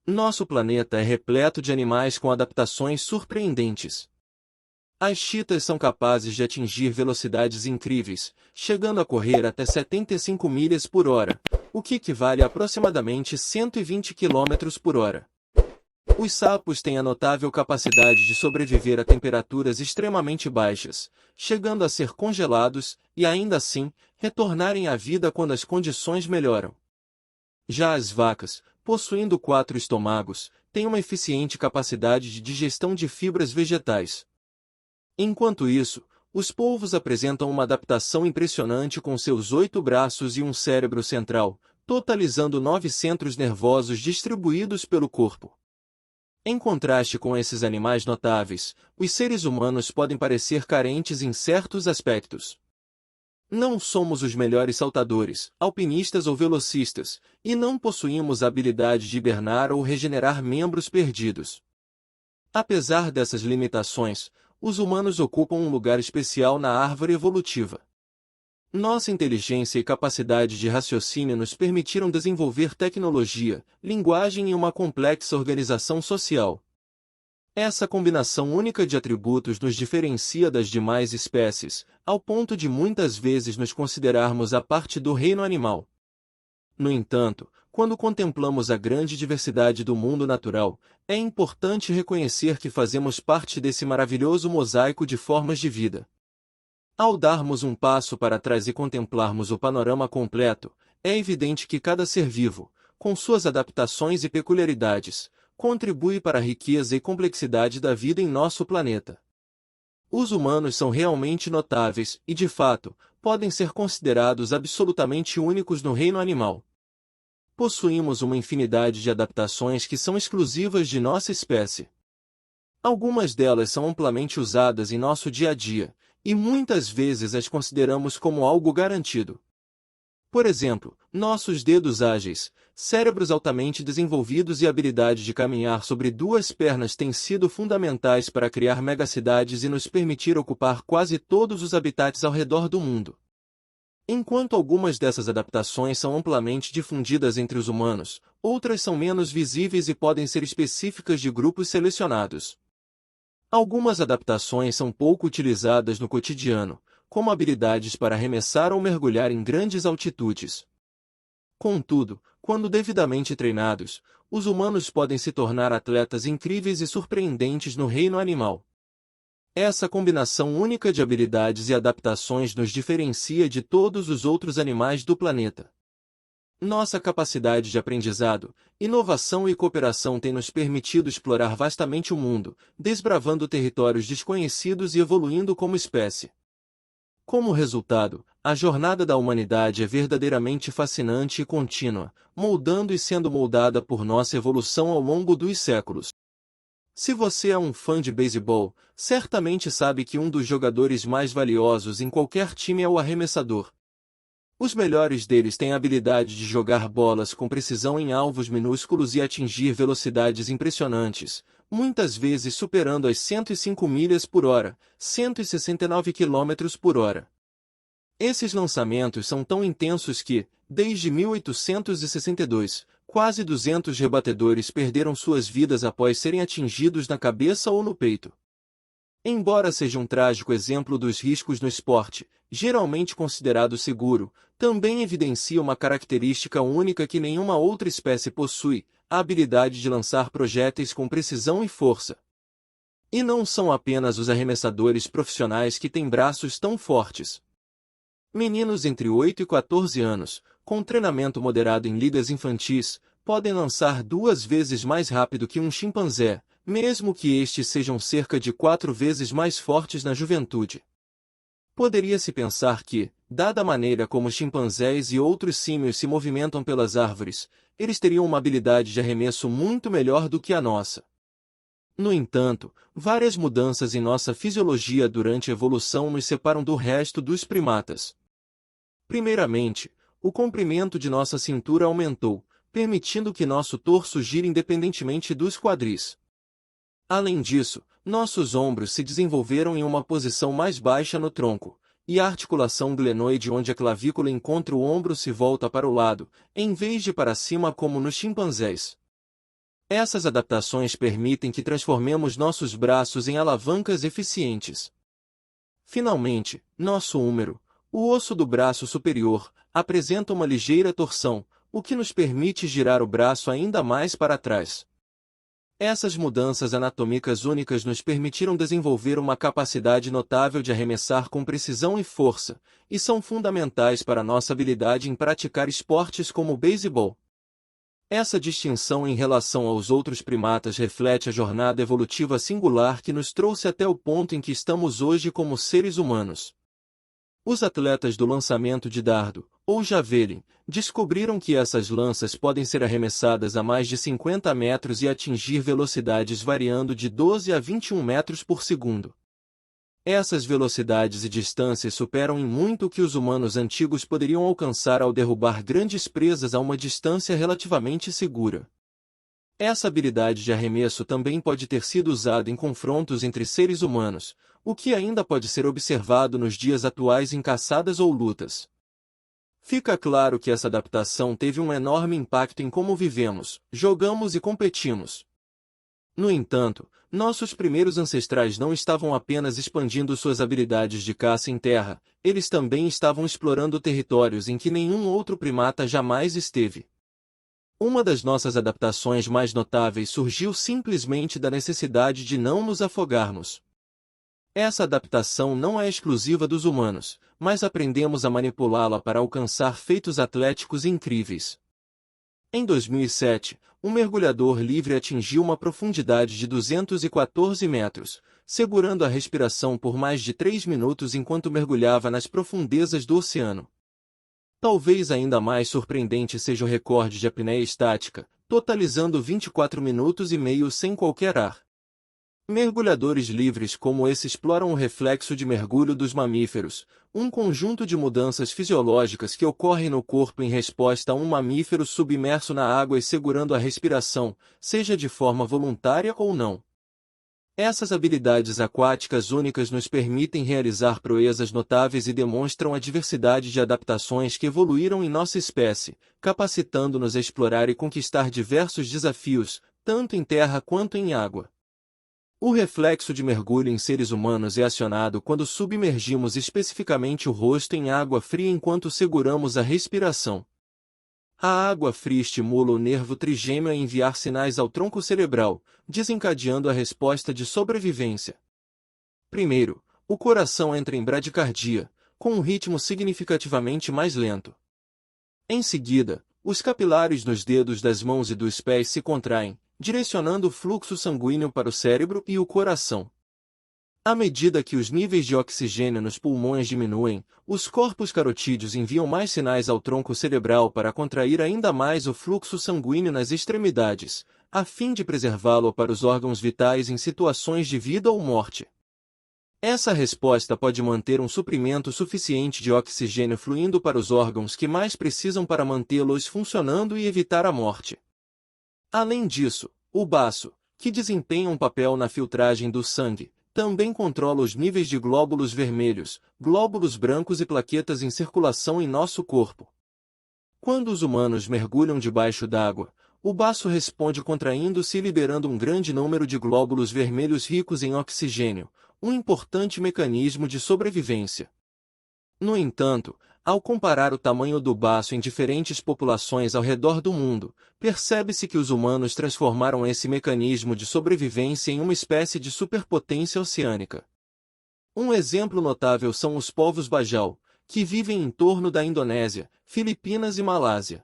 Nosso planeta é repleto de animais com adaptações surpreendentes. As chitas são capazes de atingir velocidades incríveis, chegando a correr até 75 milhas por hora, o que equivale a aproximadamente 120 quilômetros por hora. Os sapos têm a notável capacidade de sobreviver a temperaturas extremamente baixas, chegando a ser congelados e, ainda assim, retornarem à vida quando as condições melhoram. Já as vacas, possuindo 4 estômagos, têm uma eficiente capacidade de digestão de fibras vegetais. Enquanto isso, os polvos apresentam uma adaptação impressionante com seus 8 braços e um cérebro central, totalizando 9 centros nervosos distribuídos pelo corpo. Em contraste com esses animais notáveis, os seres humanos podem parecer carentes em certos aspectos. Não somos os melhores saltadores, alpinistas ou velocistas, e não possuímos a habilidade de hibernar ou regenerar membros perdidos. Apesar dessas limitações, os humanos ocupam um lugar especial na árvore evolutiva. Nossa inteligência e capacidade de raciocínio nos permitiram desenvolver tecnologia, linguagem e uma complexa organização social. Essa combinação única de atributos nos diferencia das demais espécies, ao ponto de muitas vezes nos considerarmos a parte do reino animal. No entanto, quando contemplamos a grande diversidade do mundo natural, é importante reconhecer que fazemos parte desse maravilhoso mosaico de formas de vida. Ao darmos um passo para trás e contemplarmos o panorama completo, é evidente que cada ser vivo, com suas adaptações e peculiaridades, contribui para a riqueza e complexidade da vida em nosso planeta. Os humanos são realmente notáveis e, de fato, podem ser considerados absolutamente únicos no reino animal. Possuímos uma infinidade de adaptações que são exclusivas de nossa espécie. Algumas delas são amplamente usadas em nosso dia a dia, e muitas vezes as consideramos como algo garantido. Por exemplo, nossos dedos ágeis, cérebros altamente desenvolvidos e habilidade de caminhar sobre 2 pernas têm sido fundamentais para criar megacidades e nos permitir ocupar quase todos os habitats ao redor do mundo. Enquanto algumas dessas adaptações são amplamente difundidas entre os humanos, outras são menos visíveis e podem ser específicas de grupos selecionados. Algumas adaptações são pouco utilizadas no cotidiano, como habilidades para arremessar ou mergulhar em grandes altitudes. Contudo, quando devidamente treinados, os humanos podem se tornar atletas incríveis e surpreendentes no reino animal. Essa combinação única de habilidades e adaptações nos diferencia de todos os outros animais do planeta. Nossa capacidade de aprendizado, inovação e cooperação tem nos permitido explorar vastamente o mundo, desbravando territórios desconhecidos e evoluindo como espécie. Como resultado, a jornada da humanidade é verdadeiramente fascinante e contínua, moldando e sendo moldada por nossa evolução ao longo dos séculos. Se você é um fã de beisebol, certamente sabe que um dos jogadores mais valiosos em qualquer time é o arremessador. Os melhores deles têm a habilidade de jogar bolas com precisão em alvos minúsculos e atingir velocidades impressionantes, muitas vezes superando as 105 milhas por hora, 169 quilômetros por hora. Esses lançamentos são tão intensos que, desde 1862, quase 200 rebatedores perderam suas vidas após serem atingidos na cabeça ou no peito. Embora seja um trágico exemplo dos riscos no esporte, geralmente considerado seguro, também evidencia uma característica única que nenhuma outra espécie possui, a habilidade de lançar projéteis com precisão e força. E não são apenas os arremessadores profissionais que têm braços tão fortes. Meninos entre 8 e 14 anos, com treinamento moderado em ligas infantis, podem lançar 2 vezes mais rápido que um chimpanzé, mesmo que estes sejam cerca de 4 vezes mais fortes na juventude. Poderia-se pensar que, dada a maneira como os chimpanzés e outros símios se movimentam pelas árvores, eles teriam uma habilidade de arremesso muito melhor do que a nossa. No entanto, várias mudanças em nossa fisiologia durante a evolução nos separam do resto dos primatas. Primeiramente, o comprimento de nossa cintura aumentou, permitindo que nosso torso gire independentemente dos quadris. Além disso, nossos ombros se desenvolveram em uma posição mais baixa no tronco, e a articulação glenoide onde a clavícula encontra o ombro se volta para o lado, em vez de para cima como nos chimpanzés. Essas adaptações permitem que transformemos nossos braços em alavancas eficientes. Finalmente, nosso húmero, o osso do braço superior, apresenta uma ligeira torção, o que nos permite girar o braço ainda mais para trás. Essas mudanças anatômicas únicas nos permitiram desenvolver uma capacidade notável de arremessar com precisão e força, e são fundamentais para nossa habilidade em praticar esportes como o beisebol. Essa distinção em relação aos outros primatas reflete a jornada evolutiva singular que nos trouxe até o ponto em que estamos hoje como seres humanos. Os atletas do lançamento de dardo, ou javelin, descobriram que essas lanças podem ser arremessadas a mais de 50 metros e atingir velocidades variando de 12 a 21 metros por segundo. Essas velocidades e distâncias superam em muito o que os humanos antigos poderiam alcançar ao derrubar grandes presas a uma distância relativamente segura. Essa habilidade de arremesso também pode ter sido usada em confrontos entre seres humanos, o que ainda pode ser observado nos dias atuais em caçadas ou lutas. Fica claro que essa adaptação teve um enorme impacto em como vivemos, jogamos e competimos. No entanto, nossos primeiros ancestrais não estavam apenas expandindo suas habilidades de caça em terra, eles também estavam explorando territórios em que nenhum outro primata jamais esteve. Uma das nossas adaptações mais notáveis surgiu simplesmente da necessidade de não nos afogarmos. Essa adaptação não é exclusiva dos humanos, mas aprendemos a manipulá-la para alcançar feitos atléticos incríveis. Em 2007, um mergulhador livre atingiu uma profundidade de 214 metros, segurando a respiração por mais de 3 minutos enquanto mergulhava nas profundezas do oceano. Talvez ainda mais surpreendente seja o recorde de apneia estática, totalizando 24 minutos e meio sem qualquer ar. Mergulhadores livres como esse exploram o reflexo de mergulho dos mamíferos, um conjunto de mudanças fisiológicas que ocorrem no corpo em resposta a um mamífero submerso na água e segurando a respiração, seja de forma voluntária ou não. Essas habilidades aquáticas únicas nos permitem realizar proezas notáveis e demonstram a diversidade de adaptações que evoluíram em nossa espécie, capacitando-nos a explorar e conquistar diversos desafios, tanto em terra quanto em água. O reflexo de mergulho em seres humanos é acionado quando submergimos especificamente o rosto em água fria enquanto seguramos a respiração. A água fria estimula o nervo trigêmeo a enviar sinais ao tronco cerebral, desencadeando a resposta de sobrevivência. Primeiro, o coração entra em bradicardia, com um ritmo significativamente mais lento. Em seguida, os capilares nos dedos das mãos e dos pés se contraem, direcionando o fluxo sanguíneo para o cérebro e o coração. À medida que os níveis de oxigênio nos pulmões diminuem, os corpos carotídeos enviam mais sinais ao tronco cerebral para contrair ainda mais o fluxo sanguíneo nas extremidades, a fim de preservá-lo para os órgãos vitais em situações de vida ou morte. Essa resposta pode manter um suprimento suficiente de oxigênio fluindo para os órgãos que mais precisam para mantê-los funcionando e evitar a morte. Além disso, o baço, que desempenha um papel na filtragem do sangue, também controla os níveis de glóbulos vermelhos, glóbulos brancos e plaquetas em circulação em nosso corpo. Quando os humanos mergulham debaixo d'água, o baço responde contraindo-se e liberando um grande número de glóbulos vermelhos ricos em oxigênio, um importante mecanismo de sobrevivência. No entanto, ao comparar o tamanho do baço em diferentes populações ao redor do mundo, percebe-se que os humanos transformaram esse mecanismo de sobrevivência em uma espécie de superpotência oceânica. Um exemplo notável são os povos Bajau, que vivem em torno da Indonésia, Filipinas e Malásia.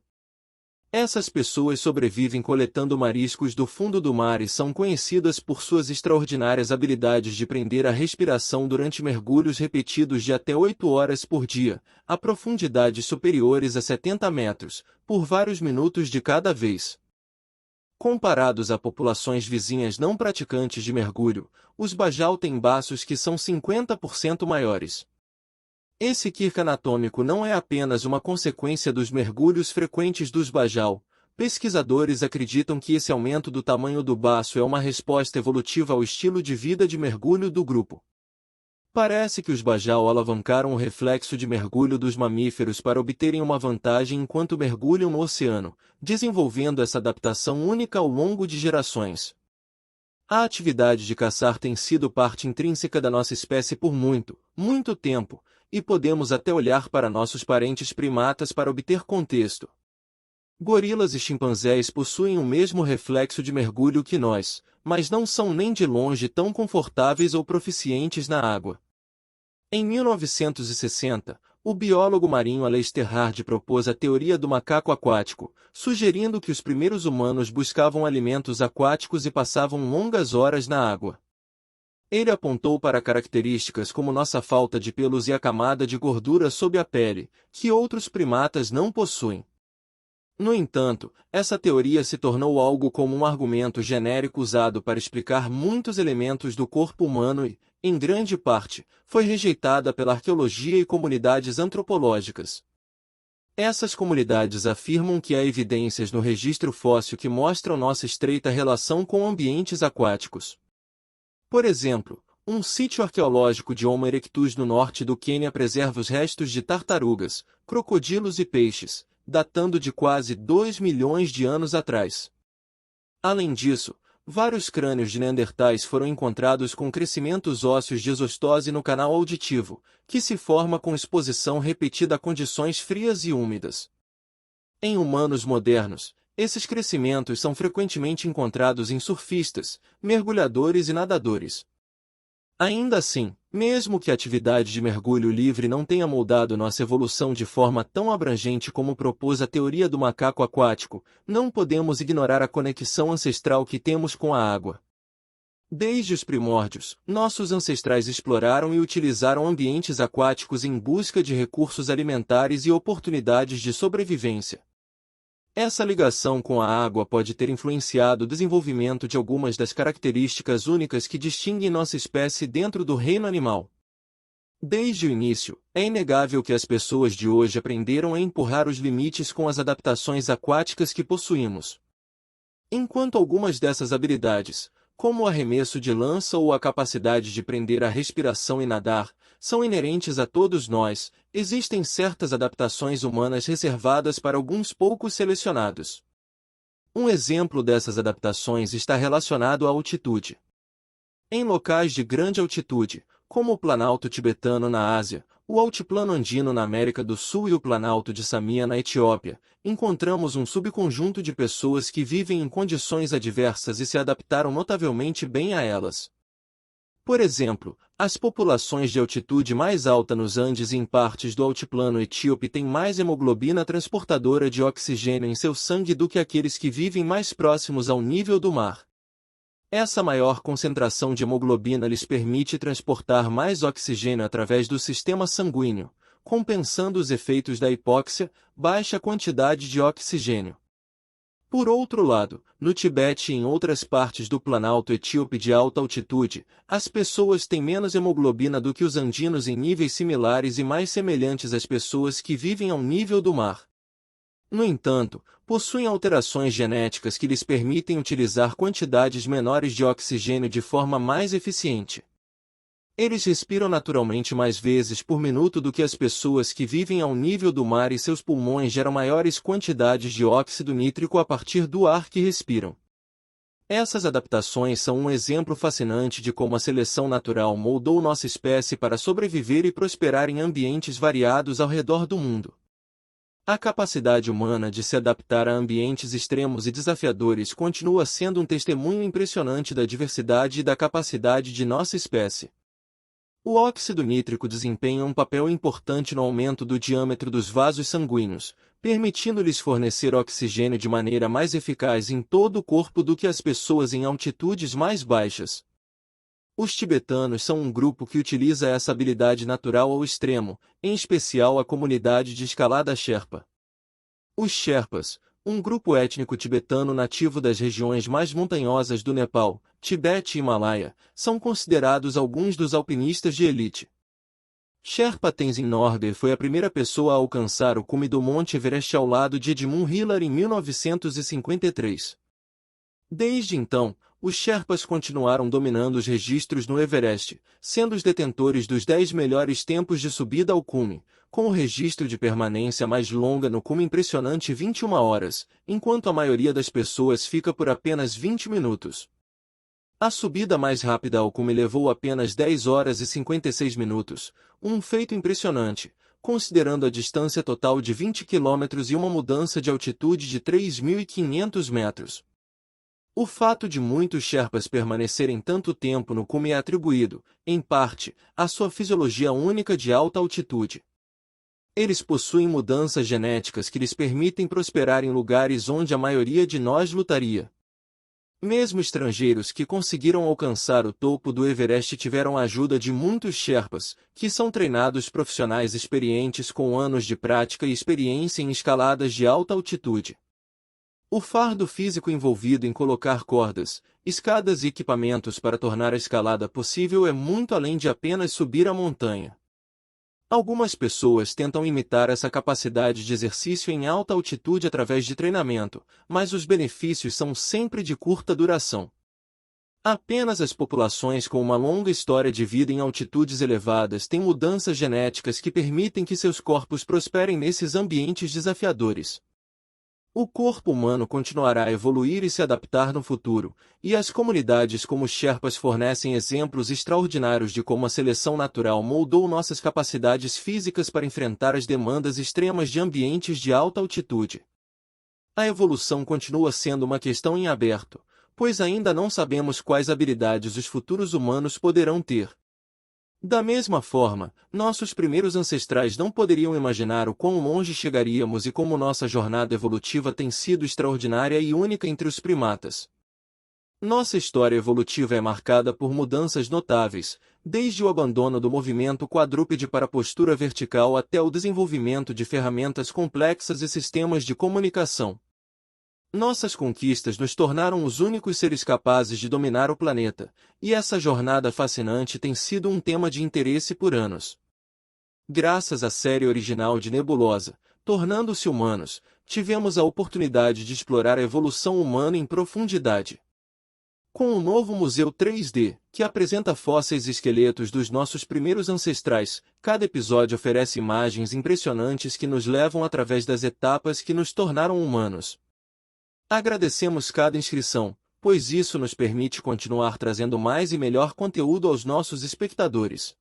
Essas pessoas sobrevivem coletando mariscos do fundo do mar e são conhecidas por suas extraordinárias habilidades de prender a respiração durante mergulhos repetidos de até 8 horas por dia, a profundidades superiores a 70 metros, por vários minutos de cada vez. Comparados a populações vizinhas não praticantes de mergulho, os Bajau têm baços que são 50% maiores. Esse quirk anatômico não é apenas uma consequência dos mergulhos frequentes dos Bajau. Pesquisadores acreditam que esse aumento do tamanho do baço é uma resposta evolutiva ao estilo de vida de mergulho do grupo. Parece que os Bajau alavancaram o reflexo de mergulho dos mamíferos para obterem uma vantagem enquanto mergulham no oceano, desenvolvendo essa adaptação única ao longo de gerações. A atividade de caçar tem sido parte intrínseca da nossa espécie por muito, muito tempo, e podemos até olhar para nossos parentes primatas para obter contexto. Gorilas e chimpanzés possuem o mesmo reflexo de mergulho que nós, mas não são nem de longe tão confortáveis ou proficientes na água. Em 1960, o biólogo marinho Aleister Hard propôs a teoria do macaco aquático, sugerindo que os primeiros humanos buscavam alimentos aquáticos e passavam longas horas na água. Ele apontou para características como nossa falta de pelos e a camada de gordura sob a pele, que outros primatas não possuem. No entanto, essa teoria se tornou algo como um argumento genérico usado para explicar muitos elementos do corpo humano e, em grande parte, foi rejeitada pela arqueologia e comunidades antropológicas. Essas comunidades afirmam que há evidências no registro fóssil que mostram nossa estreita relação com ambientes aquáticos. Por exemplo, um sítio arqueológico de Homo erectus no norte do Quênia preserva os restos de tartarugas, crocodilos e peixes, datando de quase 2 milhões de anos atrás. Além disso, vários crânios de neandertais foram encontrados com crescimentos ósseos de exostose no canal auditivo, que se forma com exposição repetida a condições frias e úmidas. Em humanos modernos, esses crescimentos são frequentemente encontrados em surfistas, mergulhadores e nadadores. Ainda assim, mesmo que a atividade de mergulho livre não tenha moldado nossa evolução de forma tão abrangente como propôs a teoria do macaco aquático, não podemos ignorar a conexão ancestral que temos com a água. Desde os primórdios, nossos ancestrais exploraram e utilizaram ambientes aquáticos em busca de recursos alimentares e oportunidades de sobrevivência. Essa ligação com a água pode ter influenciado o desenvolvimento de algumas das características únicas que distinguem nossa espécie dentro do reino animal. Desde o início, é inegável que as pessoas de hoje aprenderam a empurrar os limites com as adaptações aquáticas que possuímos. Enquanto algumas dessas habilidades, como o arremesso de lança ou a capacidade de prender a respiração e nadar, são inerentes a todos nós, existem certas adaptações humanas reservadas para alguns poucos selecionados. Um exemplo dessas adaptações está relacionado à altitude. Em locais de grande altitude, como o Planalto tibetano na Ásia, o Altiplano andino na América do Sul e o Planalto de Samia na Etiópia, encontramos um subconjunto de pessoas que vivem em condições adversas e se adaptaram notavelmente bem a elas. Por exemplo, as populações de altitude mais alta nos Andes e em partes do altiplano etíope têm mais hemoglobina transportadora de oxigênio em seu sangue do que aqueles que vivem mais próximos ao nível do mar. Essa maior concentração de hemoglobina lhes permite transportar mais oxigênio através do sistema sanguíneo, compensando os efeitos da hipóxia, baixa quantidade de oxigênio. Por outro lado, no Tibete e em outras partes do Planalto etíope de alta altitude, as pessoas têm menos hemoglobina do que os andinos em níveis similares e mais semelhantes às pessoas que vivem ao nível do mar. No entanto, possuem alterações genéticas que lhes permitem utilizar quantidades menores de oxigênio de forma mais eficiente. Eles respiram naturalmente mais vezes por minuto do que as pessoas que vivem ao nível do mar e seus pulmões geram maiores quantidades de óxido nítrico a partir do ar que respiram. Essas adaptações são um exemplo fascinante de como a seleção natural moldou nossa espécie para sobreviver e prosperar em ambientes variados ao redor do mundo. A capacidade humana de se adaptar a ambientes extremos e desafiadores continua sendo um testemunho impressionante da diversidade e da capacidade de nossa espécie. O óxido nítrico desempenha um papel importante no aumento do diâmetro dos vasos sanguíneos, permitindo-lhes fornecer oxigênio de maneira mais eficaz em todo o corpo do que as pessoas em altitudes mais baixas. Os tibetanos são um grupo que utiliza essa habilidade natural ao extremo, em especial a comunidade de escalada Sherpa. Os Sherpas, um grupo étnico tibetano nativo das regiões mais montanhosas do Nepal, Tibete e Himalaia, são considerados alguns dos alpinistas de elite. Sherpa Tenzin Norgay foi a primeira pessoa a alcançar o cume do Monte Everest ao lado de Edmund Hillary em 1953. Desde então, os Sherpas continuaram dominando os registros no Everest, sendo os detentores dos 10 melhores tempos de subida ao cume, com o registro de permanência mais longa no cume impressionante 21 horas, enquanto a maioria das pessoas fica por apenas 20 minutos. A subida mais rápida ao cume levou apenas 10 horas e 56 minutos, um feito impressionante, considerando a distância total de 20 quilômetros e uma mudança de altitude de 3.500 metros. O fato de muitos Sherpas permanecerem tanto tempo no cume é atribuído, em parte, à sua fisiologia única de alta altitude. Eles possuem mudanças genéticas que lhes permitem prosperar em lugares onde a maioria de nós lutaria. Mesmo estrangeiros que conseguiram alcançar o topo do Everest tiveram a ajuda de muitos Sherpas, que são treinados profissionais experientes com anos de prática e experiência em escaladas de alta altitude. O fardo físico envolvido em colocar cordas, escadas e equipamentos para tornar a escalada possível é muito além de apenas subir a montanha. Algumas pessoas tentam imitar essa capacidade de exercício em alta altitude através de treinamento, mas os benefícios são sempre de curta duração. Apenas as populações com uma longa história de vida em altitudes elevadas têm mudanças genéticas que permitem que seus corpos prosperem nesses ambientes desafiadores. O corpo humano continuará a evoluir e se adaptar no futuro, e as comunidades como os Sherpas fornecem exemplos extraordinários de como a seleção natural moldou nossas capacidades físicas para enfrentar as demandas extremas de ambientes de alta altitude. A evolução continua sendo uma questão em aberto, pois ainda não sabemos quais habilidades os futuros humanos poderão ter. Da mesma forma, nossos primeiros ancestrais não poderiam imaginar o quão longe chegaríamos e como nossa jornada evolutiva tem sido extraordinária e única entre os primatas. Nossa história evolutiva é marcada por mudanças notáveis, desde o abandono do movimento quadrúpede para a postura vertical até o desenvolvimento de ferramentas complexas e sistemas de comunicação. Nossas conquistas nos tornaram os únicos seres capazes de dominar o planeta, e essa jornada fascinante tem sido um tema de interesse por anos. Graças à série original de Nebulosa, Tornando-se Humanos, tivemos a oportunidade de explorar a evolução humana em profundidade. Com o novo Museu 3D, que apresenta fósseis e esqueletos dos nossos primeiros ancestrais, cada episódio oferece imagens impressionantes que nos levam através das etapas que nos tornaram humanos. Agradecemos cada inscrição, pois isso nos permite continuar trazendo mais e melhor conteúdo aos nossos espectadores.